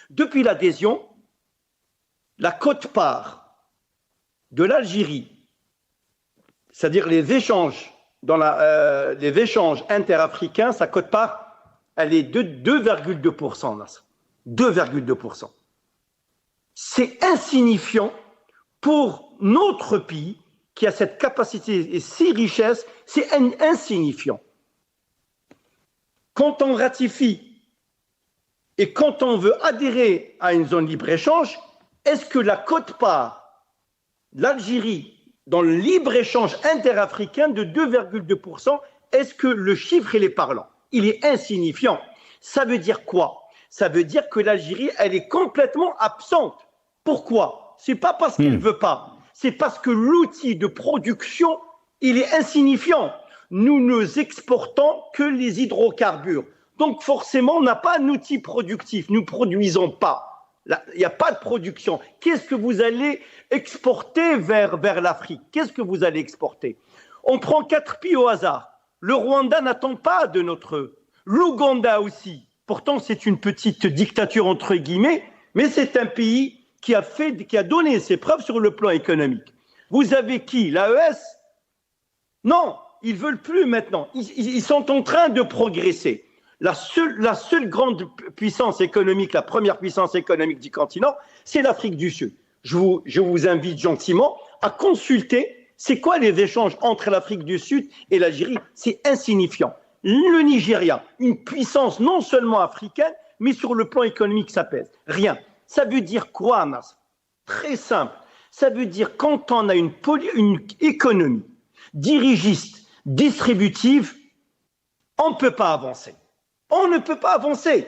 Depuis l'adhésion, la quote-part de l'Algérie, c'est-à-dire les échanges interafricains, sa quote-part, elle est de 2,2%. 2,2%. C'est insignifiant pour notre pays qui a cette capacité et ces richesses, c'est insignifiant. Quand on ratifie et quand on veut adhérer à une zone libre-échange, est-ce que la quote-part de l'Algérie dans le libre-échange interafricain de 2,2%, est-ce que le chiffre il est parlant? Il est insignifiant. Ça veut dire quoi? Ça veut dire que l'Algérie, elle est complètement absente. Pourquoi? C'est pas parce qu'elle ne veut pas, c'est parce que l'outil de production, il est insignifiant. Nous ne exportons que les hydrocarbures. Donc forcément, on n'a pas un outil productif. Nous ne produisons pas. Il n'y a pas de production. Qu'est-ce que vous allez exporter vers l'Afrique? Qu'est-ce que vous allez exporter? On prend 4 pays au hasard. Le Rwanda n'attend pas de notre... L'Ouganda aussi. Pourtant, c'est une petite dictature entre guillemets, mais c'est un pays qui a donné ses preuves sur le plan économique. Vous avez qui? L'AES? Non, ils ne veulent plus maintenant. Ils sont en train de progresser. La seule grande puissance économique, la première puissance économique du continent, c'est l'Afrique du Sud. Je vous invite gentiment à consulter c'est quoi les échanges entre l'Afrique du Sud et l'Algérie. C'est insignifiant. Le Nigeria, une puissance non seulement africaine, mais sur le plan économique, ça pèse. Rien. Ça veut dire quoi, Amas? Très simple. Ça veut dire quand on a une économie dirigiste, distributive, on ne peut pas avancer. On ne peut pas avancer.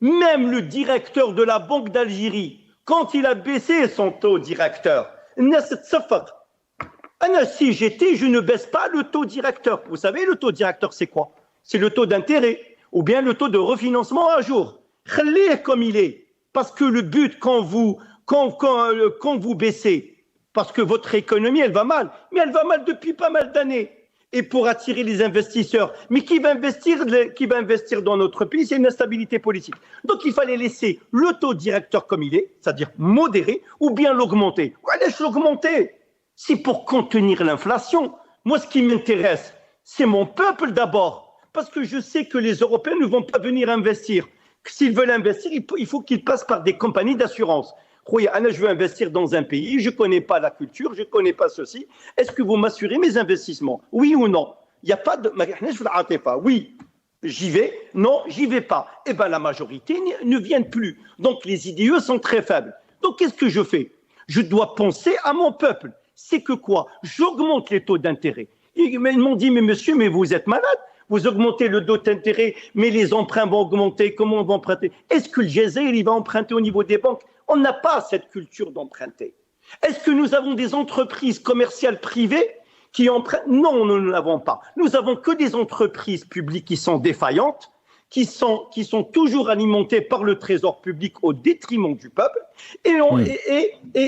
Même le directeur de la Banque d'Algérie, quand il a baissé son taux directeur, si j'étais, je ne baisse pas le taux directeur. Vous savez, le taux directeur, c'est quoi? C'est le taux d'intérêt ou bien le taux de refinancement à jour. Khallih comme il est. Parce que le but, quand vous baissez, parce que votre économie, elle va mal, mais elle va mal depuis pas mal d'années. Et pour attirer les investisseurs. Mais qui va investir dans notre pays? C'est une instabilité politique. Donc il fallait laisser le taux directeur comme il est, c'est-à-dire modéré, ou bien l'augmenter. Laisse l'augmenter. C'est pour contenir l'inflation. Moi, ce qui m'intéresse, c'est mon peuple d'abord. Parce que je sais que les Européens ne vont pas venir investir. S'ils veulent investir, il faut qu'ils passent par des compagnies d'assurance. Je veux investir dans un pays, je ne connais pas la culture, je ne connais pas ceci. Est-ce que vous m'assurez mes investissements? Oui ou non? Il n'y a pas de... Oui, j'y vais. Non, j'y vais pas. Eh bien, la majorité ne viennent plus. Donc, les IDE sont très faibles. Donc, qu'est-ce que je fais? Je dois penser à mon peuple. C'est que quoi? J'augmente les taux d'intérêt. Ils m'ont dit, mais monsieur, mais vous êtes malade. Vous augmentez le taux d'intérêt, mais les emprunts vont augmenter. Comment on va emprunter? Est-ce que le Jazair, il va emprunter au niveau des banques? On n'a pas cette culture d'emprunter. Est-ce que nous avons des entreprises commerciales privées qui empruntent? Non, nous ne l'avons pas. Nous avons que des entreprises publiques qui sont défaillantes, qui sont toujours alimentées par le trésor public au détriment du peuple, et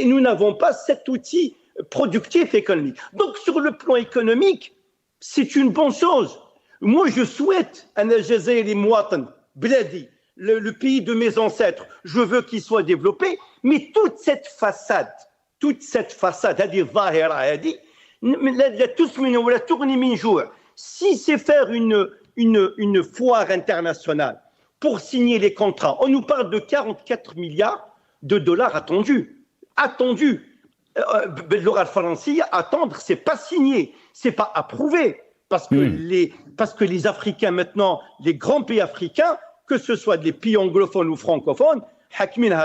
nous n'avons pas cet outil productif économique. Donc, sur le plan économique, c'est une bonne chose. Moi, je souhaite un Algérie et Mouatan, Bladi, le pays de mes ancêtres, je veux qu'il soit développé, mais toute cette façade, si c'est faire une foire internationale pour signer les contrats, on nous parle de 44 milliards de dollars attendus. Attendre, c'est pas signé, c'est pas approuvé, parce que les Africains maintenant, les grands pays africains, que ce soit des pays anglophones ou francophones,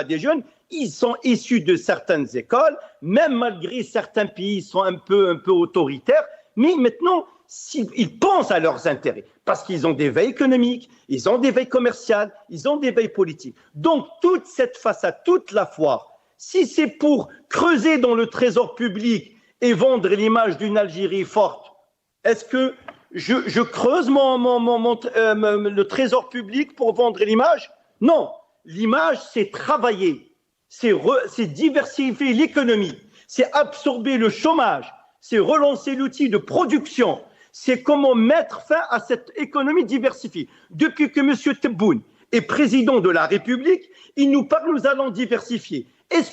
des jeunes, ils sont issus de certaines écoles, même malgré certains pays sont un peu autoritaires, mais maintenant, ils pensent à leurs intérêts, parce qu'ils ont des veilles économiques, ils ont des veilles commerciales, ils ont des veilles politiques. Donc, toute cette façade, toute la foire, si c'est pour creuser dans le trésor public et vendre l'image d'une Algérie forte, est-ce que je creuse le trésor public pour vendre l'image? Non, l'image, c'est travailler, c'est diversifier l'économie, c'est absorber le chômage, c'est relancer l'outil de production, c'est comment mettre fin à cette économie diversifiée. Depuis que M. Tebboune est président de la République, il nous parle, nous allons diversifier. Est-ce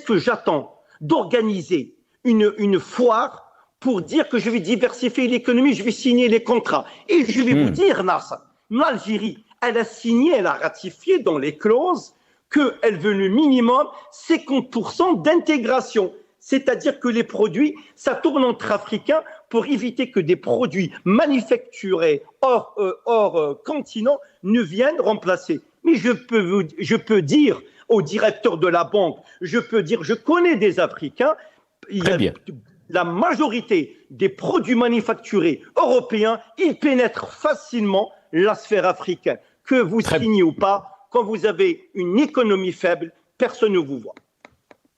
que j'attends d'organiser une foire pour dire que je vais diversifier l'économie, je vais signer les contrats? Et je vais vous dire, Nasser, l'Algérie, elle a signé, elle a ratifié dans les clauses qu'elle veut le minimum 50% d'intégration. C'est-à-dire que les produits, ça tourne entre Africains pour éviter que des produits manufacturés hors continent ne viennent remplacer. Mais je peux dire au directeur de la banque, je connais des Africains, la majorité des produits manufacturés européens, ils pénètrent facilement la sphère africaine. Que vous signez ou pas, quand vous avez une économie faible, personne ne vous voit.